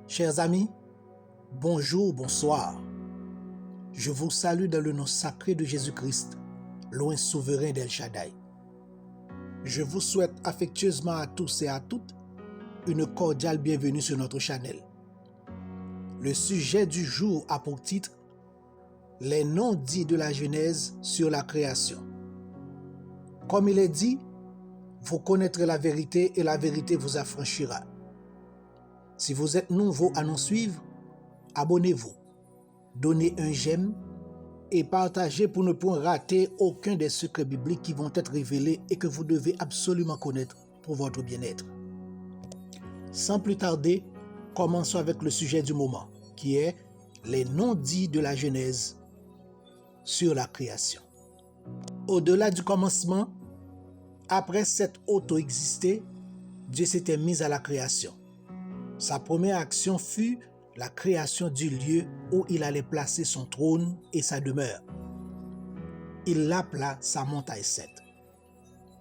Chers amis, bonjour, bonsoir. Je vous salue dans le nom sacré de Jésus-Christ, loin souverain d'El Shaddai. Je vous souhaite affectueusement à tous et à toutes une cordiale bienvenue sur notre channel. Le sujet du jour a pour titre « Les non-dits de la Genèse sur la création ». Comme il est dit, vous connaîtrez la vérité et la vérité vous affranchira. Si vous êtes nouveau à nous suivre, abonnez-vous, donnez un j'aime et partagez pour ne point rater aucun des secrets bibliques qui vont être révélés et que vous devez absolument connaître pour votre bien-être. Sans plus tarder, commençons avec le sujet du moment, qui est les non-dits de la Genèse sur la création. Au-delà du commencement, après s'être auto-existé, Dieu s'était mis à la création. Sa première action fut la création du lieu où il allait placer son trône et sa demeure. Il l'appela sa montagne sainte.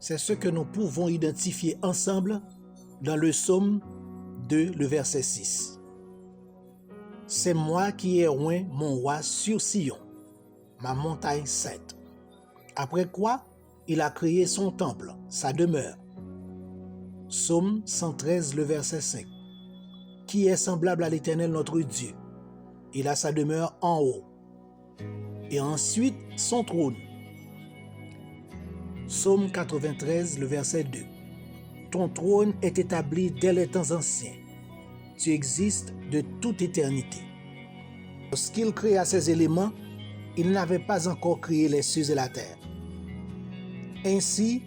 C'est ce que nous pouvons identifier ensemble dans le psaume 2, le verset 6. C'est moi qui ai oint mon roi sur Sion, ma montagne sainte. Après quoi, il a créé son temple, sa demeure. Psaume 113, le verset 5. Qui est semblable à l'Éternel notre Dieu. Il a sa demeure en haut. Et ensuite, son trône. Psaume 93, le verset 2. Ton trône est établi dès les temps anciens. Tu existes de toute éternité. Lorsqu'il créa ces éléments, il n'avait pas encore créé les cieux et la terre. Ainsi,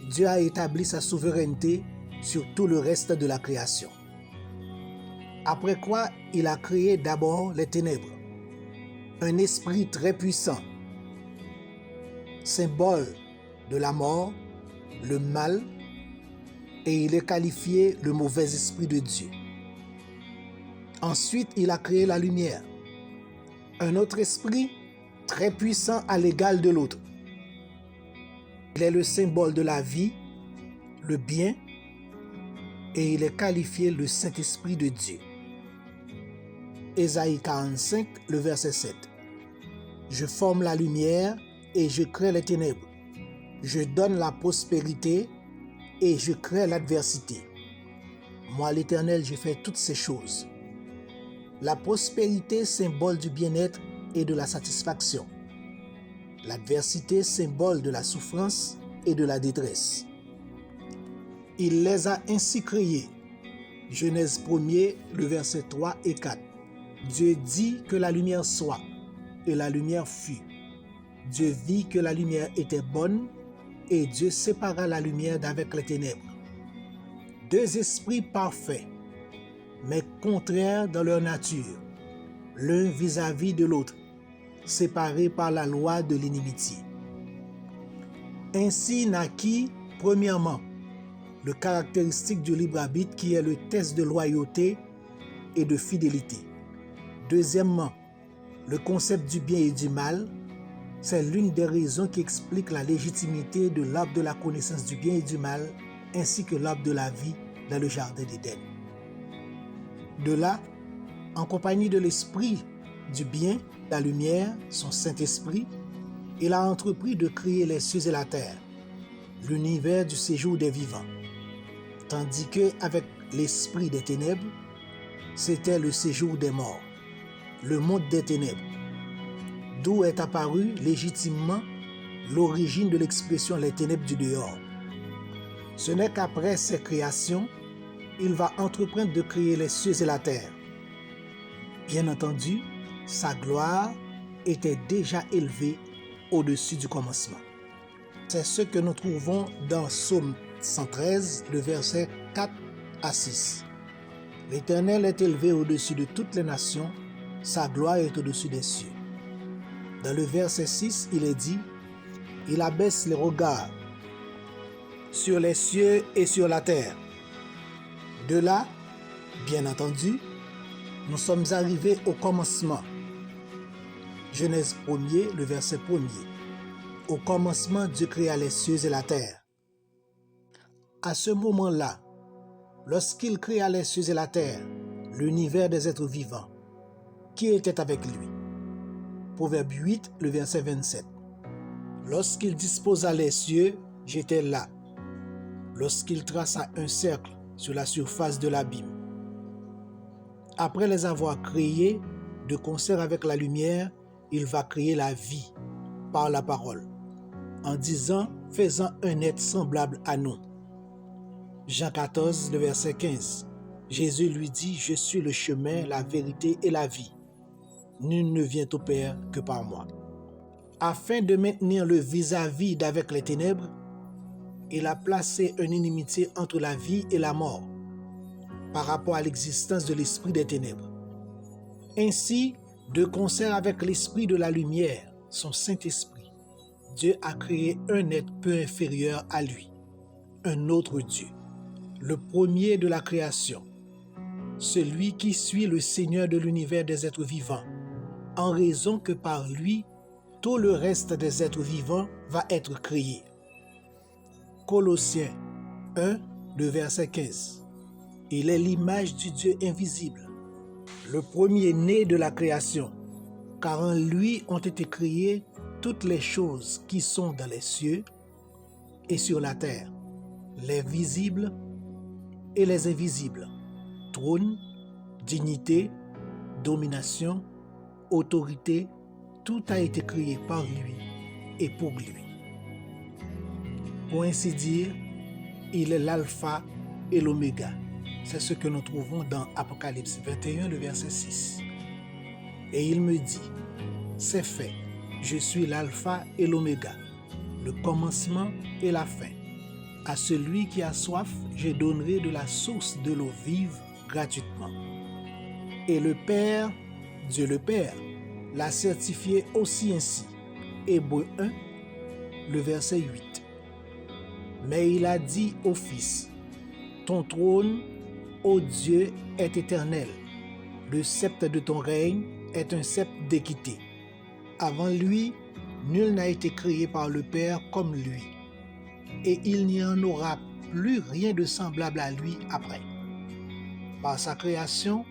Dieu a établi sa souveraineté sur tout le reste de la création. Après quoi, il a créé d'abord les ténèbres, un esprit très puissant, symbole de la mort, le mal, et il est qualifié le mauvais esprit de Dieu. Ensuite, il a créé la lumière, un autre esprit très puissant à l'égal de l'autre. Il est le symbole de la vie, le bien, et il est qualifié le Saint-Esprit de Dieu. Ésaïe 45, le verset 7. Je forme la lumière et je crée les ténèbres. Je donne la prospérité et je crée l'adversité. Moi, l'Éternel, je fais toutes ces choses. La prospérité, symbole du bien-être et de la satisfaction. L'adversité, symbole de la souffrance et de la détresse. Il les a ainsi créés. Genèse 1er, le verset 3 et 4. Dieu dit que la lumière soit, et la lumière fut. Dieu vit que la lumière était bonne, et Dieu sépara la lumière d'avec les ténèbres. Deux esprits parfaits, mais contraires dans leur nature, l'un vis-à-vis de l'autre, séparés par la loi de l'inimitié. Ainsi naquit, premièrement, le caractéristique du libre arbitre qui est le test de loyauté et de fidélité. Deuxièmement, le concept du bien et du mal, c'est l'une des raisons qui explique la légitimité de l'arbre de la connaissance du bien et du mal, ainsi que l'arbre de la vie dans le jardin d'Éden. De là, en compagnie de l'esprit du bien, la lumière, son Saint-Esprit, il a entrepris de créer les cieux et la terre, l'univers du séjour des vivants, tandis que avec l'esprit des ténèbres, c'était le séjour des morts, le monde des ténèbres, d'où est apparue légitimement l'origine de l'expression les ténèbres du dehors. Ce n'est qu'après ces créations, il va entreprendre de créer les cieux et la terre. Bien entendu, sa gloire était déjà élevée au-dessus du commencement. C'est ce que nous trouvons dans Psaume 113, le verset 4 à 6. L'Éternel est élevé au-dessus de toutes les nations, sa gloire est au-dessus des cieux. Dans le verset 6, il est dit, « Il abaisse les regards sur les cieux et sur la terre. » De là, bien entendu, nous sommes arrivés au commencement. Genèse 1er, le verset 1er. Au commencement, Dieu créa les cieux et la terre. À ce moment-là, lorsqu'il créa les cieux et la terre, l'univers des êtres vivants, qui était avec lui. Proverbe 8, le verset 27. Lorsqu'il disposa les cieux, j'étais là. Lorsqu'il traça un cercle sur la surface de l'abîme. Après les avoir créés, de concert avec la lumière, il va créer la vie par la parole, en disant, faisant un être semblable à nous. Jean 14, le verset 15. Jésus lui dit, je suis le chemin, la vérité et la vie. Nul ne vient au Père que par moi. Afin de maintenir le vis-à-vis d'avec les ténèbres, il a placé une inimitié entre la vie et la mort par rapport à l'existence de l'esprit des ténèbres. Ainsi, de concert avec l'esprit de la lumière, son Saint-Esprit, Dieu a créé un être peu inférieur à lui, un autre Dieu, le premier de la création, celui qui suit le Seigneur de l'univers des êtres vivants, en raison que par lui, tout le reste des êtres vivants va être créé. Colossiens 1, le verset 15. Il est l'image du Dieu invisible, le premier-né de la création, car en lui ont été créées toutes les choses qui sont dans les cieux et sur la terre, les visibles et les invisibles, trône, dignité, domination, autorité, tout a été créé par lui et pour lui. Pour ainsi dire, il est l'alpha et l'oméga. C'est ce que nous trouvons dans Apocalypse 21, le verset 6. Et il me dit, c'est fait, je suis l'alpha et l'oméga, le commencement et la fin. À celui qui a soif, je donnerai de la source de l'eau vive gratuitement. Et le Père, Dieu le Père, l'a certifié aussi ainsi. Hébreux 1, le verset 8. Mais il a dit au Fils, ton trône, ô Dieu, est éternel. Le sceptre de ton règne est un sceptre d'équité. Avant lui, nul n'a été créé par le Père comme lui. Et il n'y en aura plus rien de semblable à lui après. Par sa création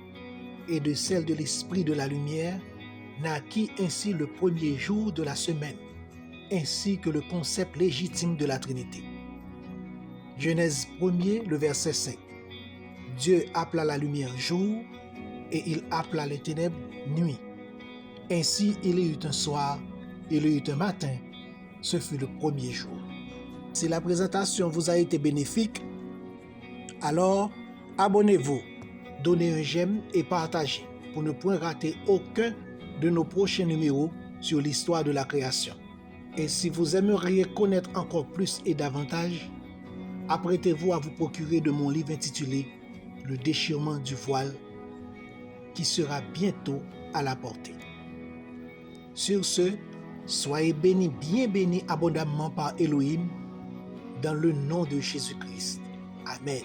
et de celle de l'Esprit de la lumière, naquit ainsi le premier jour de la semaine, ainsi que le concept légitime de la Trinité. Genèse 1er, le verset 5. Dieu appela la lumière jour et il appela les ténèbres nuit. Ainsi il y eut un soir, il y eut un matin, ce fut le premier jour. Si la présentation vous a été bénéfique, alors abonnez-vous, donnez un j'aime et partagez pour ne point rater aucun de nos prochains numéros sur l'histoire de la création. Et si vous aimeriez connaître encore plus et davantage, apprêtez-vous à vous procurer de mon livre intitulé « Le déchirement du voile » qui sera bientôt à la portée. Sur ce, soyez bénis, bien bénis abondamment par Elohim, dans le nom de Jésus-Christ. Amen.